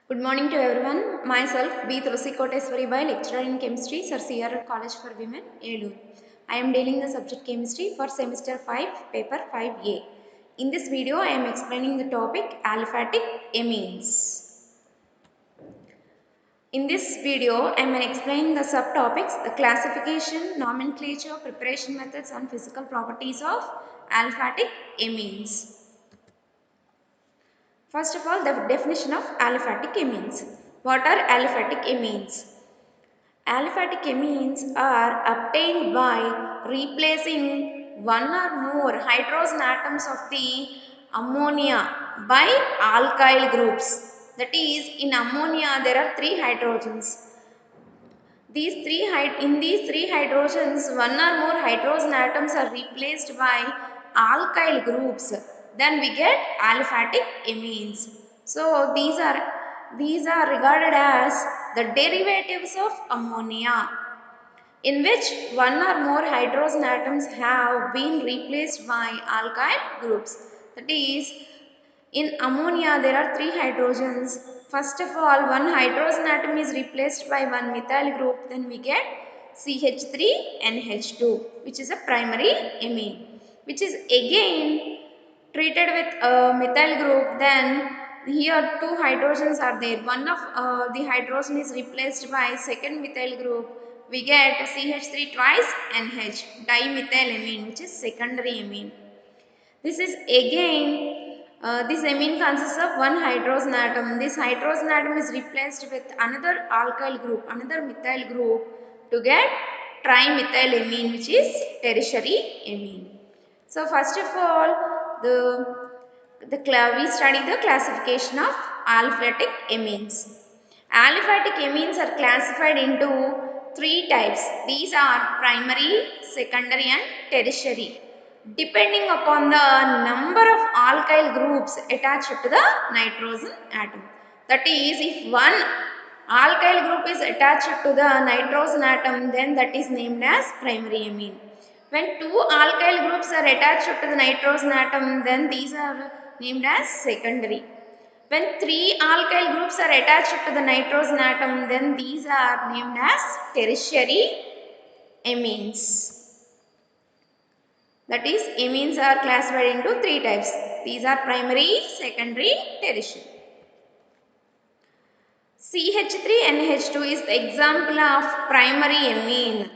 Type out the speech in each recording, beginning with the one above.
Good morning to everyone. Myself, B. Tulsi Koteswari Bai, lecturer in chemistry, Sir C.R. College for Women, Elur. I am dealing the subject chemistry for semester 5, paper 5A. In this video, I am explaining the topic aliphatic amines. In this video, I am explaining the subtopics, the classification, nomenclature, preparation methods and physical properties of aliphatic amines. First of all, the definition of aliphatic amines. What are aliphatic amines? Aliphatic amines are obtained by replacing one or more hydrogen atoms of the ammonia by alkyl groups. That is, in ammonia there are three hydrogens. In these three hydrogens, one or more hydrogen atoms are replaced by alkyl groups. Then we get aliphatic amines. So these are regarded as the derivatives of ammonia, in which one or more hydrogen atoms have been replaced by alkyl groups. That is, in ammonia, there are three hydrogens. First of all, one hydrogen atom is replaced by one methyl group. Then we get CH3NH2, which is a primary amine, which is again treated with a methyl group. Then here two hydrogens are there. One of the hydrogen is replaced by second methyl group. We get CH3 twice NH, dimethylamine, which is secondary amine. This is again, this amine consists of one hydrogen atom. This hydrogen atom is replaced with another alkyl group, another methyl group to get trimethylamine, which is tertiary amine. So first of all, we study the classification of aliphatic amines. Aliphatic amines are classified into three types. These are primary, secondary and tertiary, depending upon the number of alkyl groups attached to the nitrogen atom. That is, if one alkyl group is attached to the nitrogen atom, then that is named as primary amine. When two alkyl groups are attached to the nitrogen atom, then these are named as secondary. When three alkyl groups are attached to the nitrogen atom, then these are named as tertiary amines. That is, amines are classified into three types. These are primary, secondary, tertiary. CH3NH2 is the example of primary amine,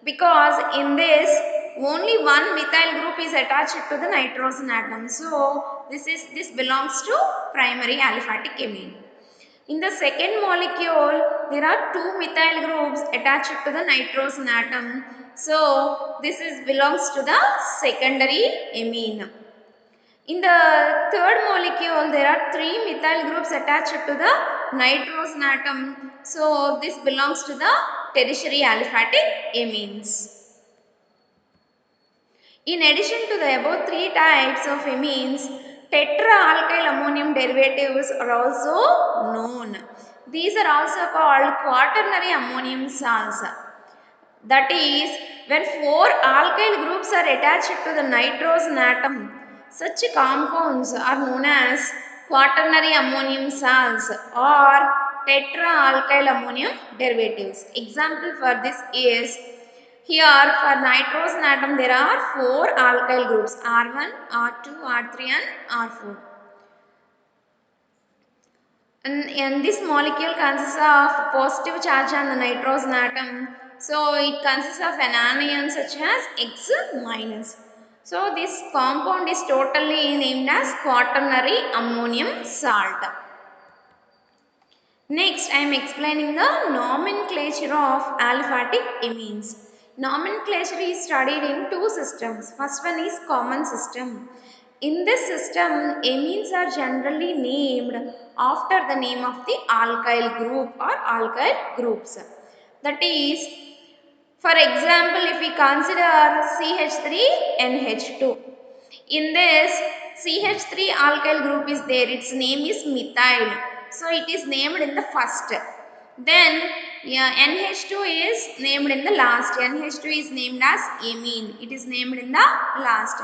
because in this only one methyl group is attached to the nitrogen atom. So this belongs to primary aliphatic amine. In the second molecule, there are two methyl groups attached to the nitrogen atom. So belongs to the secondary amine. In the third molecule, there are three methyl groups attached to the nitrogen atom. So this belongs to the tertiary aliphatic amines. In addition to the above three types of amines, tetraalkyl ammonium derivatives are also known. These are also called quaternary ammonium salts. That is, when four alkyl groups are attached to the nitrogen atom, such compounds are known as quaternary ammonium salts or tetraalkyl ammonium derivatives. Example for this is, here for nitrogen atom there are four alkyl groups R1, R2, R3 and R4. And this molecule consists of positive charge on the nitrogen atom. So it consists of an anion such as X minus. So this compound is totally named as quaternary ammonium salt. Next, I am explaining the nomenclature of aliphatic amines. Nomenclature is studied in two systems. First one is common system. In this system, amines are generally named after the name of the alkyl group or alkyl groups. That is, for example, if we consider CH3NH2, in this CH3 alkyl group is there, its name is methyl. So it is named in the first. Then NH2 is named in the last. NH2 is named as amine. It is named in the last.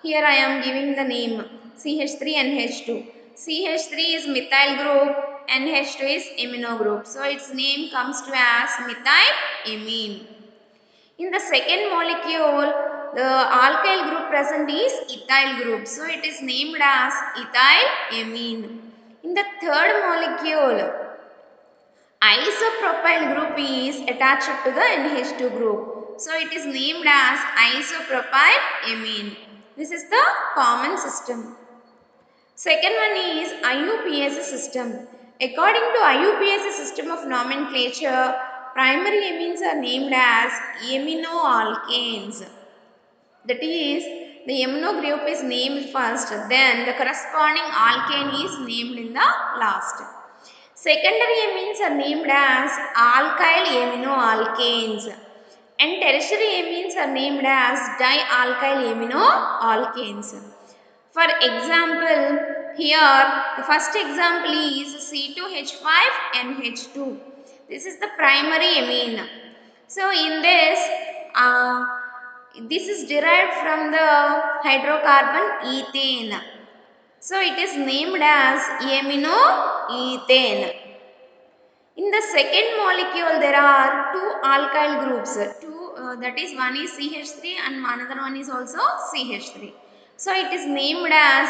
Here I am giving the name CH3NH2. CH3 is methyl group, NH2 is imino group. So its name comes to as methylamine. In the second molecule, the alkyl group present is ethyl group. So it is named as ethylamine. In the third molecule, isopropyl group is attached to the NH2 group. So it is named as isopropylamine. This is the common system. Second one is IUPAC system. According to IUPAC system of nomenclature, primary amines are named as aminoalkanes. That is, the amino group is named first, then the corresponding alkane is named in the last. Secondary amines are named as alkyl aminoalkanes and tertiary amines are named as dialkyl aminoalkanes. For example, here the first example is C2H5NH2. This is the primary amine. So in this is derived from the hydrocarbon ethane. So it is named as aminoethane. In the second molecule, there are two alkyl groups. That is, one is CH3 and another one is also CH3. So it is named as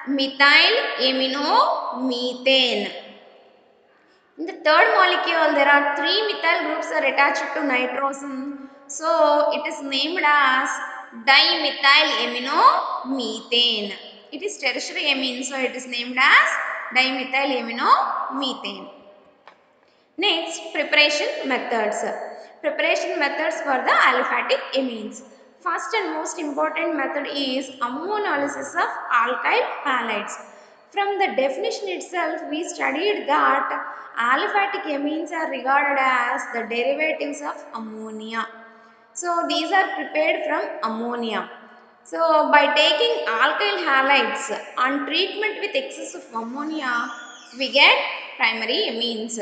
methyl aminomethane. In the third molecule, there are three methyl groups are attached to nitrogen. So it is named as dimethyl aminomethane. It is tertiary amine, so it is named as dimethyl aminomethane. Next, preparation methods. Preparation methods for the aliphatic amines. First and most important method is ammonolysis of alkyl halides. From the definition itself, we studied that aliphatic amines are regarded as the derivatives of ammonia. So, these are prepared from ammonia. So, by taking alkyl halides on treatment with excess of ammonia, we get primary amines.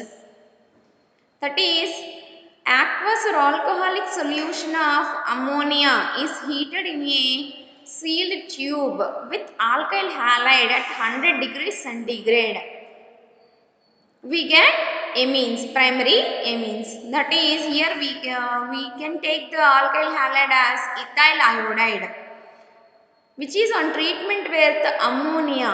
That is, aqueous or alcoholic solution of ammonia is heated in a sealed tube with alkyl halide at 100 degrees centigrade. We get amines, primary amines. That is, here we can take the alkyl halide as ethyl iodide, which is on treatment with ammonia.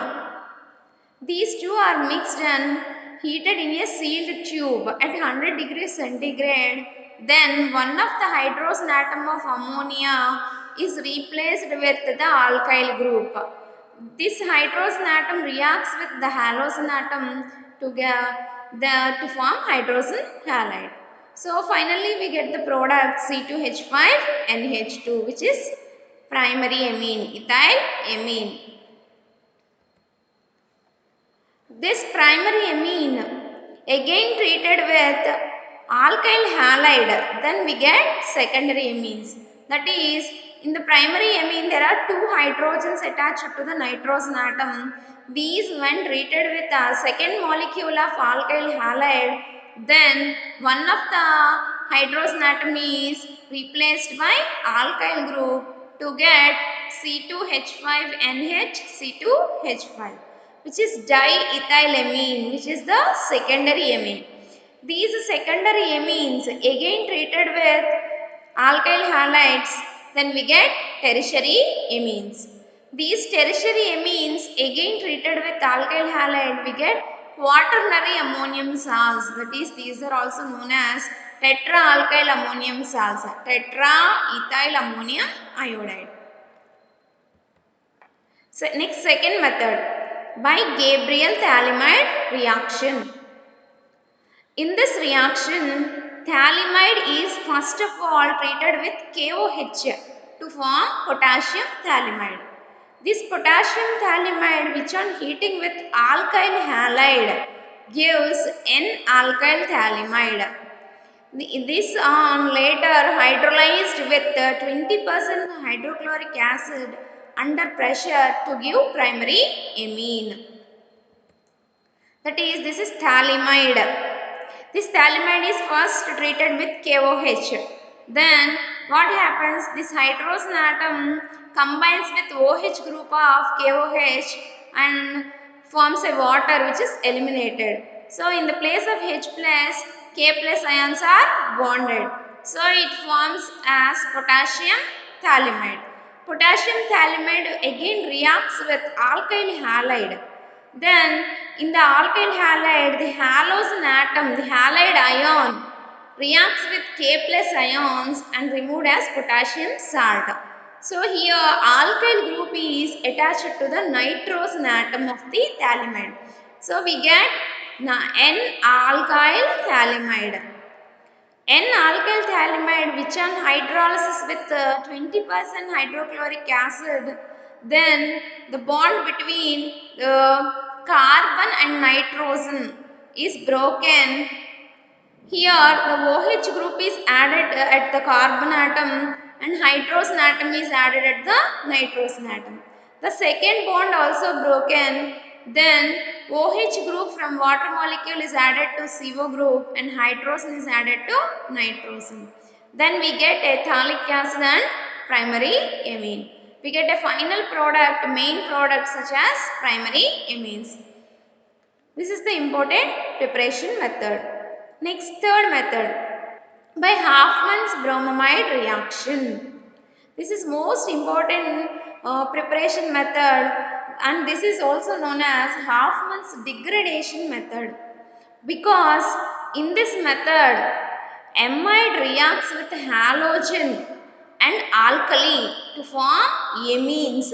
These two are mixed and heated in a sealed tube at 100 degrees centigrade. Then one of the hydrogen atom of ammonia is replaced with the alkyl group. This hydrogen atom reacts with the halogen atom to form hydrogen halide. So finally we get the product C2H5NH2, which is primary amine, ethyl amine. This primary amine again treated with alkyl halide, then we get secondary amines. That is, in the primary amine there are two hydrogens attached to the nitrogen atom. These when treated with a second molecule of alkyl halide, then one of the hydrogen atom is replaced by alkyl group to get C2H5NH C2H5, which is diethylamine, which is the secondary amine. These secondary amines again treated with alkyl halides, then we get tertiary amines. These tertiary amines again treated with alkyl halide, we get quaternary ammonium salts. That is, these are also known as tetraalkyl ammonium salts, tetraethyl ammonium iodide. So next, second method, by Gabriel-Thalamide reaction. In this reaction, thalamide is first of all treated with KOH to form potassium thalamide. This potassium thalamide, which on heating with alkyl halide, gives N-alkyl thalamide. This on later hydrolyzed with 20% hydrochloric acid under pressure to give primary amine. That is, this is thalamide. This thalamide is first treated with KOH. Then what happens? This hydrogen atom combines with OH group of KOH and forms a water which is eliminated. So in the place of H plus, K plus ions are bonded. So it forms as potassium thalamide. Potassium thalamide again reacts with alkyl halide. Then in the alkyl halide, the halogen atom, the halide ion reacts with K plus ions and removed as potassium salt. So here alkyl group is attached to the nitrogen atom of the thalamide. So we get N-alkyl thalamide. N-alkyl thalamide which on hydrolysis with 20% hydrochloric acid, then the bond between the carbon and nitrogen is broken. Here the OH group is added at the carbon atom and hydrogen atom is added at the nitrogen atom. The second bond also broken, then OH group from water molecule is added to CO group and hydrogen is added to nitrogen. Then we get ethalic acid and primary amine. We get a final product, main product such as primary amines. This is the important preparation method. Next, third method, by Hoffman's bromamide reaction. This is most important preparation method and this is also known as Hoffman's degradation method, because in this method amide reacts with halogen and alkali to form amines.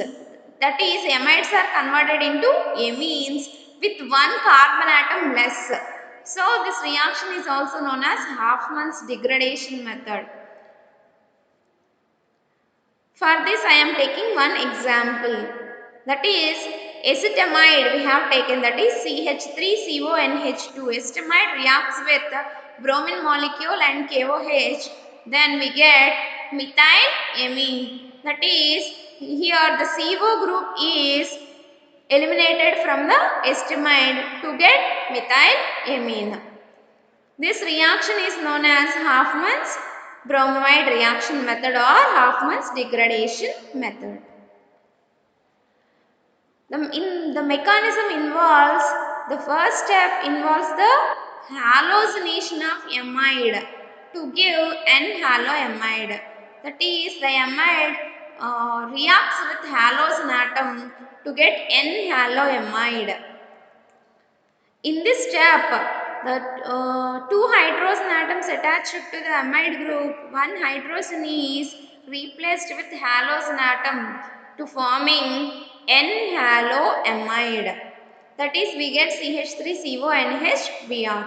That is, amides are converted into amines with one carbon atom less. So this reaction is also known as Hoffman's degradation method. For this I am taking one example, that is acetamide we have taken, that is CH3CONH2. Acetamide reacts with bromine molecule and KOH, then we get methylamine, that is here the CO group is eliminated from the acetamide to get methylamine. This reaction is known as Hoffman's bromamide reaction method or Hoffman's degradation method. The mechanism involves, the first step involves the halogenation of amide to give N-haloamide. That is, the amide reacts with halogen atom to get N-haloamide. In this step, the two hydrogen atoms attached to the amide group, one hydrogen is replaced with halogen atom to forming N-haloamide. That is, we get CH3CONH Br.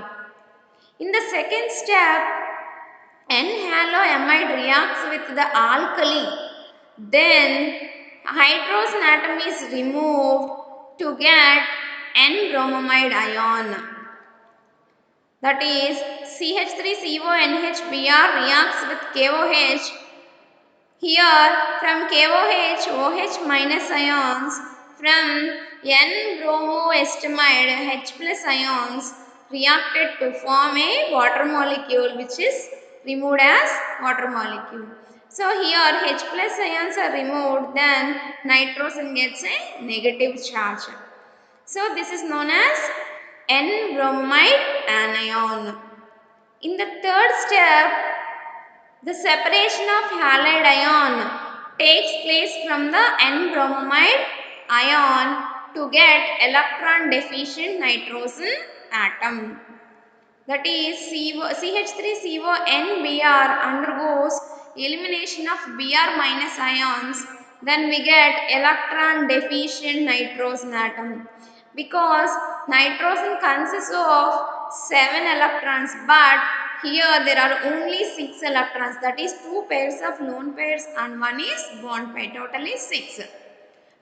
In the second step, N-haloamide reacts with the alkali. Then hydrogen atom is removed to get N-bromamide ion. That is, CH3CONH Br reacts with KOH. Here from KOH, OH minus ions, from N-bromoestamide, H plus ions reacted to form a water molecule which is removed as water molecule. So here H plus ions are removed, then nitrogen gets a negative charge. So this is known as N-bromide anion. In the third step, the separation of halide ion takes place from the N-bromamide ion to get electron deficient nitrogen atom. That is, CH3CONBr undergoes elimination of Br minus ions, then we get electron deficient nitrogen atom, because nitrogen consists of 7 electrons, but here there are only 6 electrons, that is 2 pairs of lone pairs and 1 is bond pair, totally 6.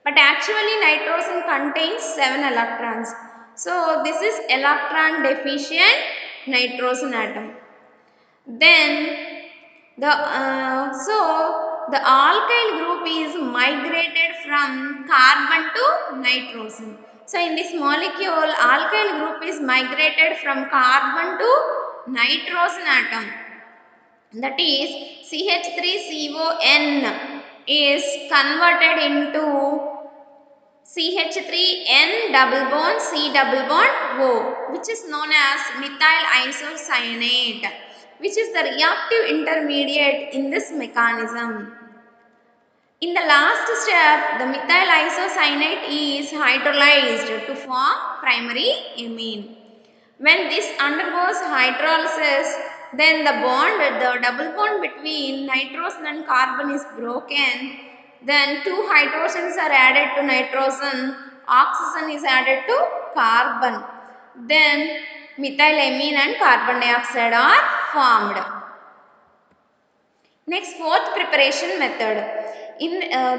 But actually nitrogen contains 7 electrons. So this is electron deficient nitrogen atom. Then the alkyl group is migrated from carbon to nitrogen. So in this molecule, alkyl group is migrated from carbon to nitrogen atom. That is, CH3CON is converted into CH3N double bond C double bond O, which is known as methyl isocyanate, which is the reactive intermediate in this mechanism. In the last step, the methyl isocyanate is hydrolyzed to form primary amine. When this undergoes hydrolysis, then the double bond between nitrogen and carbon is broken. Then two hydrogens are added to nitrogen, oxygen is added to carbon. Then methylamine and carbon dioxide are formed. Next, fourth preparation method.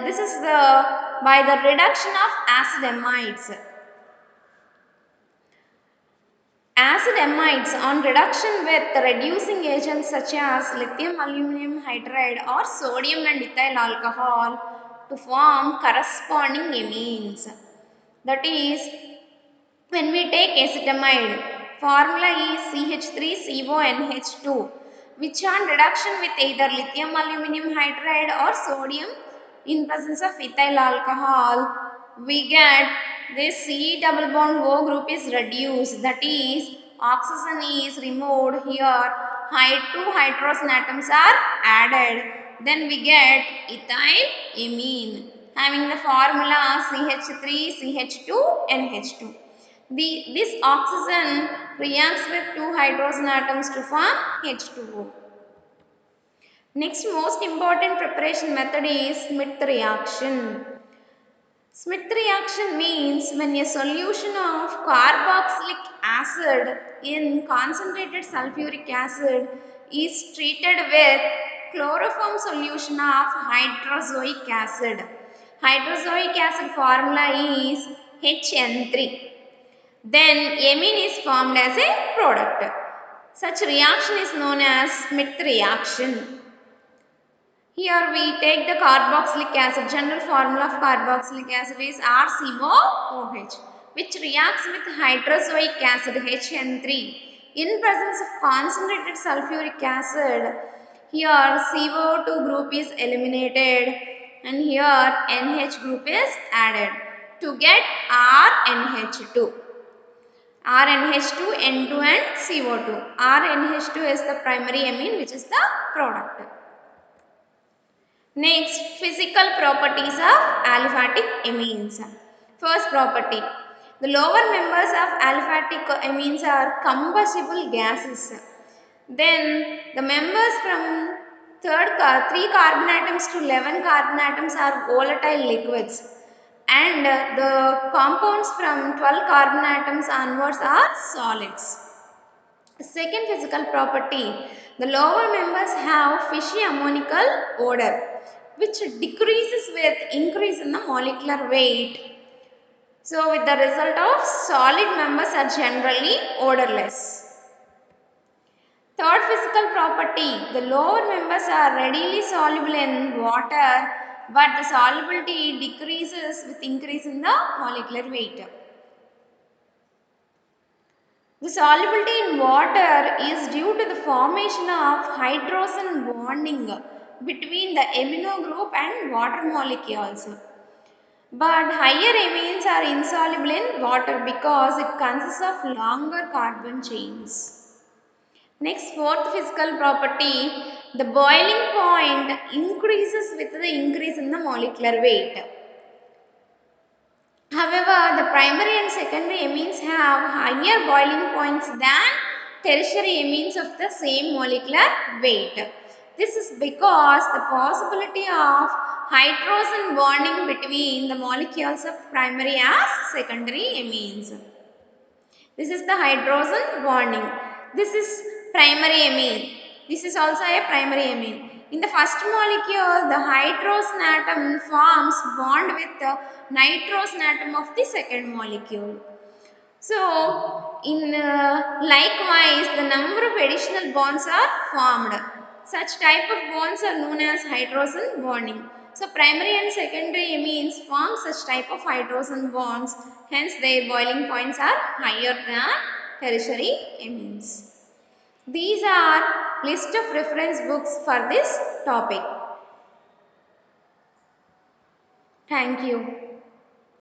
This is by the reduction of acid amides. Acid amides on reduction with reducing agents such as lithium aluminum hydride or sodium and ethyl alcohol to form corresponding amines. That is, when we take acetamide, formula is CH3CONH2, which on reduction with either lithium aluminum hydride or sodium in presence of ethyl alcohol, we get this C double bond O group is reduced, that is, oxygen is removed here, two hydrogen atoms are added, then we get ethyl amine having the formula CH3CH2NH2. This oxygen reacts with two hydrogen atoms to form H2O. Next most important preparation method is Smith reaction. Smith reaction means when a solution of carboxylic acid in concentrated sulfuric acid is treated with chloroform solution of hydrozoic acid. Hydrozoic acid formula is HN3. Then amine is formed as a product. Such reaction is known as Smith reaction. Here we take the carboxylic acid. General formula of carboxylic acid is RCOOH, which reacts with hydrozoic acid HN3 in presence of concentrated sulfuric acid. Here CO2 group is eliminated and here NH group is added to get RNH2. RNH2, N2 and CO2. RNH2 is the primary amine, which is the product. Next, physical properties of aliphatic amines. First property, the lower members of aliphatic amines are combustible gases. Then the members from 3 carbon atoms to 11 carbon atoms are volatile liquids. And the compounds from 12 carbon atoms onwards are solids. Second physical property, the lower members have fishy ammonical odor, which decreases with increase in the molecular weight. So with the result of solid members are generally odorless. Third physical property, the lower members are readily soluble in water, but the solubility decreases with increase in the molecular weight. The solubility in water is due to the formation of hydrogen bonding between the amino group and water molecules. But higher amines are insoluble in water because it consists of longer carbon chains. Next, fourth physical property, the boiling point increases with the increase in the molecular weight. However, the primary and secondary amines have higher boiling points than tertiary amines of the same molecular weight. This is because the possibility of hydrogen bonding between the molecules of primary as secondary amines. This is the hydrogen bonding. This is primary amine. This is also a primary amine. In the first molecule, the hydrogen atom forms bond with the nitrogen atom of the second molecule. So, likewise, the number of additional bonds are formed. Such type of bonds are known as hydrogen bonding. So, primary and secondary amines form such type of hydrogen bonds. Hence, their boiling points are higher than tertiary amines. These are list of reference books for this topic. Thank you.